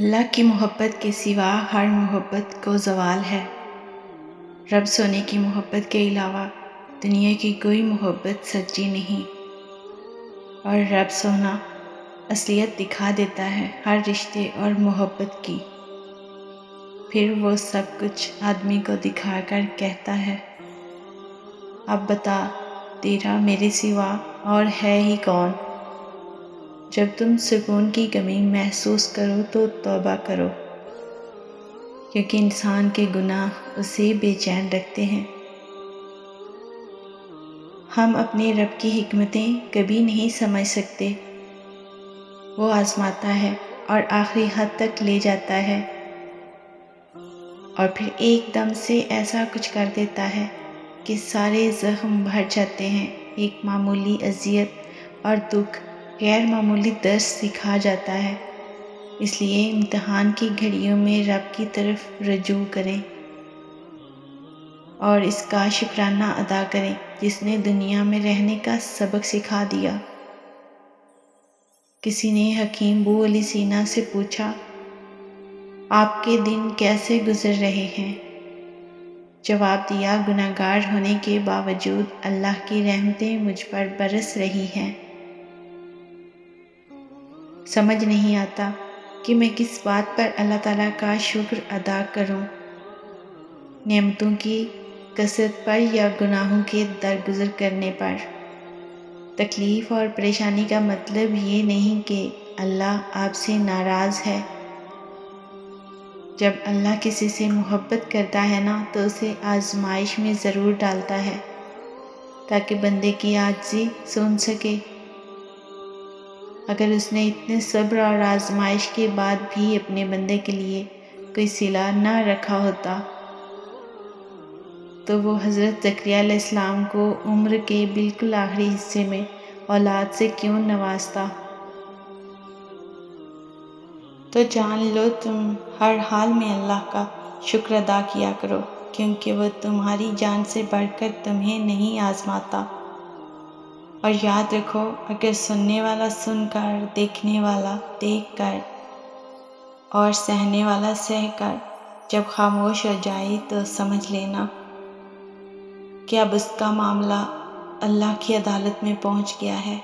اللہ کی محبت کے سوا ہر محبت کو زوال ہے۔ رب سونے کی محبت کے علاوہ دنیا کی کوئی محبت سچی نہیں، اور رب سونا اصلیت دکھا دیتا ہے ہر رشتے اور محبت کی۔ پھر وہ سب کچھ آدمی کو دکھا کر کہتا ہے، اب بتا تیرا میرے سوا اور ہے ہی کون؟ جب تم سکون کی کمی محسوس کرو تو توبہ کرو، کیونکہ انسان کے گناہ اسے بے چین رکھتے ہیں۔ ہم اپنے رب کی حکمتیں کبھی نہیں سمجھ سکتے۔ وہ آزماتا ہے اور آخری حد تک لے جاتا ہے، اور پھر ایک دم سے ایسا کچھ کر دیتا ہے کہ سارے زخم بھر جاتے ہیں۔ ایک معمولی اذیت اور دکھ غیر معمولی درس سکھا جاتا ہے۔ اس لیے امتحان کی گھڑیوں میں رب کی طرف رجوع کریں اور اس کا شکرانہ ادا کریں جس نے دنیا میں رہنے کا سبق سکھا دیا۔ کسی نے حکیم ابو علی سینا سے پوچھا، آپ کے دن کیسے گزر رہے ہیں؟ جواب دیا، گناہگار ہونے کے باوجود اللہ کی رحمتیں مجھ پر برس رہی ہیں۔ سمجھ نہیں آتا کہ میں کس بات پر اللہ تعالیٰ کا شکر ادا کروں، نعمتوں کی کثرت پر یا گناہوں کے درگزر کرنے پر۔ تکلیف اور پریشانی کا مطلب یہ نہیں کہ اللہ آپ سے ناراض ہے۔ جب اللہ کسی سے محبت کرتا ہے نا تو اسے آزمائش میں ضرور ڈالتا ہے تاکہ بندے کی عاجزی سن سکے۔ اگر اس نے اتنے صبر اور آزمائش کے بعد بھی اپنے بندے کے لیے کوئی صلہ نہ رکھا ہوتا تو وہ حضرت زکریا علیہ السلام کو عمر کے بالکل آخری حصے میں اولاد سے کیوں نوازتا؟ تو جان لو تم ہر حال میں اللہ کا شکر ادا کیا کرو، کیونکہ وہ تمہاری جان سے بڑھ کر تمہیں نہیں آزماتا۔ اور یاد رکھو، اگر سننے والا سن کر، دیکھنے والا دیکھ کر اور سہنے والا سہ کر جب خاموش ہو جائے تو سمجھ لینا کہ اب اس کا معاملہ اللہ کی عدالت میں پہنچ گیا ہے،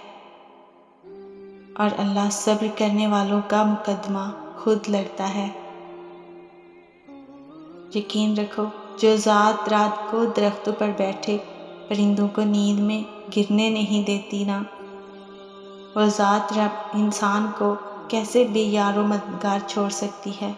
اور اللہ صبر کرنے والوں کا مقدمہ خود لڑتا ہے۔ یقین رکھو، جو ذات رات کو درختوں پر بیٹھے پرندوں کو نیند میں گرنے نہیں دیتی نا، وہ ذات رب انسان کو کیسے بے یار و مددگار چھوڑ سکتی ہے؟